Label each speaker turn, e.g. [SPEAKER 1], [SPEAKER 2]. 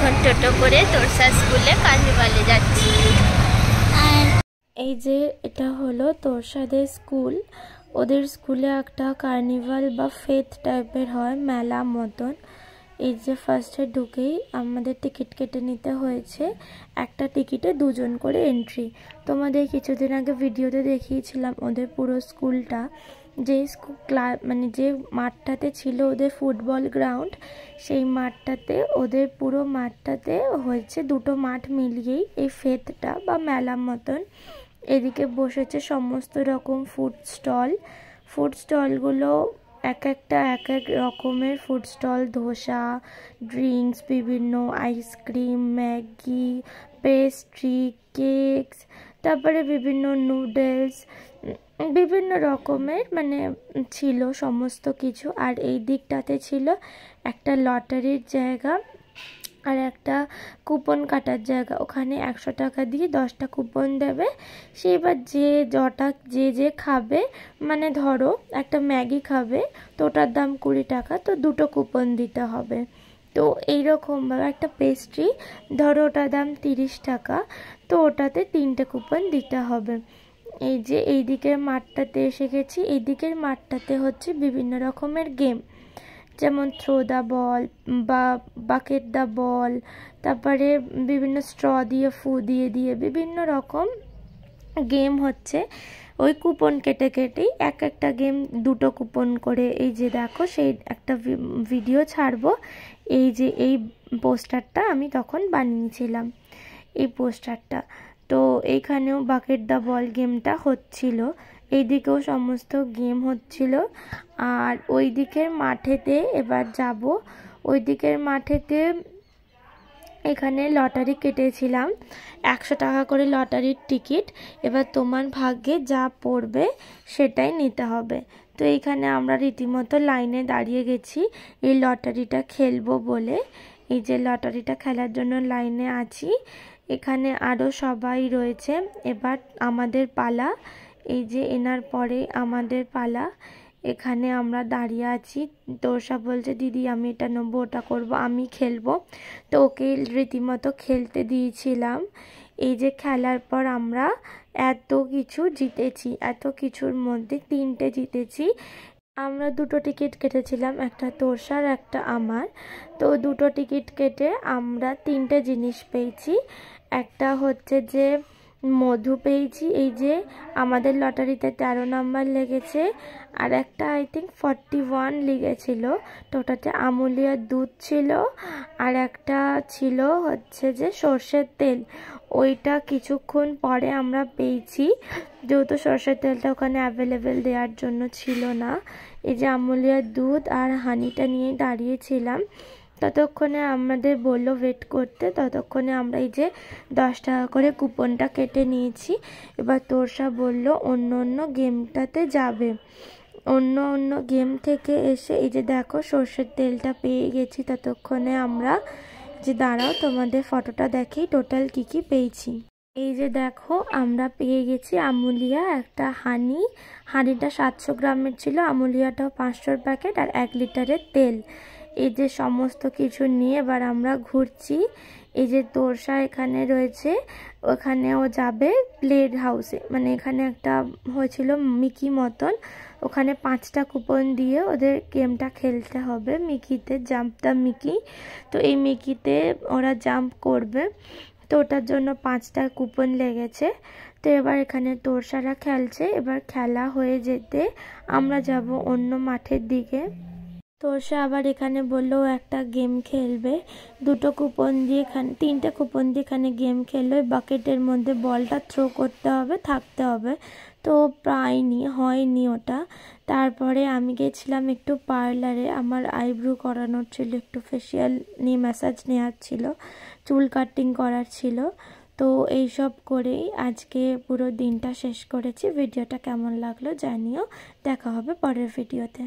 [SPEAKER 1] এখন টোটো করে তোরসা স্কুলে কার্নিভালে যাচ্ছি। এই যে এটা হলো তোরসাদের স্কুল। ওদের স্কুলে একটা কার্নিভাল বা ফেথ টাইপের হয়, মেলা মতন। এই যে ফার্স্টে ঢুকেই আমাদের টিকিট কেটে নিতে হয়েছে। একটা টিকিটে 2 জন করে এন্ট্রি। তোমাদের কিছুদিন আগে ভিডিওতে দেখিয়েছিলাম ওদের পুরো স্কুলটা। যে মানে যে মাঠটাতে ছিল ওদের ফুটবল গ্রাউন্ড, সেই মাঠটাতে ওদের পুরো মাঠটাতে হয়েছে 2টো মাঠ মিলিয়েই এই ফেথটা বা মেলা মতন। এদিকে বসেছে সমস্ত রকম ফুড স্টলগুলো এক এক রকমের ফুড স্টল। ধোসা, ড্রিঙ্কস, বিভিন্ন আইসক্রিম, ম্যাগি, পেস্ট্রি, কেকস, তারপরে বিভিন্ন নুডলস, বিভিন্ন রকমের মানে ছিল সমস্ত কিছু। আর এই দিকটাতে ছিল একটা লটারির জায়গা আর একটা কুপন কাটার জায়গা। ওখানে 100 টাকা দিয়ে 10টা কুপন দেবে। সে এবার যে খাবে, মানে ধরো একটা ম্যাগি খাবে তো ওটার দাম 20 টাকা, তো 2টো কুপন দিতে হবে। তো এইরকমভাবে একটা পেস্ট্রি ধরো ওটার দাম 30 টাকা, তো ওটাতে 3টে কুপন দিতে হবে। এই যে এই দিকের মাঠটাতে এসে গেছি। এই দিকের মাঠটাতে হচ্ছে বিভিন্ন রকমের গেম, যেমন থ্রো দ্য বল বা বাকেট দ্য বল, তারপরে বিভিন্ন স্ট্র দিয়ে ফু দিয়ে বিভিন্ন রকম গেম হচ্ছে। ওই কুপন কেটে কেটেই একটা গেম 2টো কুপন করে। এই যে দেখো, সেই একটা ভিডিও ছাড়বো। এই যে এই পোস্টারটা আমি তখন বানিয়েছিলাম, এই পোস্টারটা। তো এইখানেও বাকেট দ্য বল গেমটা হচ্ছিল, এইদিকেও সমস্ত গেম হচ্ছিল। আর ওই দিকের মাঠেতে এবার যাব। ওই দিকের মাঠেতে এখানে লটারি কেটেছিলাম, 100 টাকা করে লটারির টিকিট। এবার তোমার ভাগ্যে যা পড়বে সেটাই নিতে হবে। তো এইখানে আমরা রীতিমতো লাইনে দাঁড়িয়ে গেছি এই লটারিটা খেলবো বলে। এই যে লটারিটা খেলার জন্য লাইনে আছি। এখানে আরও সবাই রয়েছে। এবার আমাদের পালা। এই যে এনার পরে আমাদের পালা। এখানে আমরা দাঁড়িয়ে আছি। তোরসা বলছে, দিদি আমি এটা নেবো, ওটা করব, আমি খেলবো। তো ওকে রীতিমতো খেলতে দিয়েছিলাম। এই যে খেলার পর আমরা এত কিছু জিতেছি, এত কিছুর মধ্যে 3টে জিতেছি। আমরা 2টো টিকিট কেটেছিলাম, একটা তোরসার একটা আমার। তো 2টো টিকিট কেটে আমরা 3টে জিনিস পেয়েছি। একটা হচ্ছে যে মধু পেয়েছি, এই যে আমাদের লটারিতে 13 নম্বর লেগেছে। আর একটা আই থিঙ্ক 41 লেগেছিল। তো ওটাতে আমুলিয়ার দুধ ছিল। আর একটা ছিল হচ্ছে যে সর্ষের তেল। ওইটা কিছুক্ষণ পরে আমরা পেয়েছি, যেহেতু সর্ষের তেলটা ওখানে অ্যাভেলেবেল দেওয়ার জন্য ছিল না। এই যে আমুলিয়ার দুধ আর হানিটা নিয়ে দাঁড়িয়েছিলাম। ততক্ষণে আমাদের বললো ওয়েট করতে। ততক্ষণে আমরা এই যে 10 টাকা করে কুপনটা কেটে নিয়েছি। এবার তোরসা বলল অন্য গেমটাতে যাবে। অন্য গেম থেকে এসে এই যে দেখো সর্ষের তেলটা পেয়ে গেছি। ততক্ষণে আমরা যে দাঁড়াও তোমাদের ফটোটা দেখি টোটাল কি পেয়েছি। এই যে দেখো আমরা পেয়ে গেছি আমুলিয়া, একটা হানিটা 700 গ্রামের ছিল, আমুলিয়াটাও 500 প্যাকেট, আর 1 লিটারের তেল। এই যে সমস্ত কিছু নিয়ে এবার আমরা ঘুরছি। এই যে তোরসা এখানে রয়েছে, ওখানেও যাবে প্লেড হাউসে, মানে এখানে একটা হয়েছিল মিকি মতন, ওখানে 5টা কুপন দিয়ে ওদের গেমটা খেলতে হবে। মিকিতে জাম্প দ্য মিকি, তো এই মিকিতে ওরা জাম্প করবে। তো ওটার জন্য 5টা কুপন লেগেছে। তো এবার এখানে তোরসারা খেলছে। এবার খেলা হয়ে যেতে আমরা যাব অন্য মাঠের দিকে। তোরসা আবার এখানে বললো একটা গেম খেলবে। 2টো কুপন দিয়ে এখানে 3টে কুপন দিয়ে এখানে গেম খেলবে। বাকেটের মধ্যে বলটা থ্রো করতে হবে, থাকতে হবে। তো হয়নি ওটা। তারপরে আমি গেছিলাম একটু পার্লারে, আমার আইব্রো করানোর ছিল, একটু ফেসিয়াল নিয়ে ম্যাসাজ নেওয়ার ছিল, চুল কাটিং করার ছিল। তো এইসব করেই আজকে পুরো দিনটা শেষ করেছি। ভিডিওটা কেমন লাগলো জানিও। দেখা হবে পরের ভিডিওতে।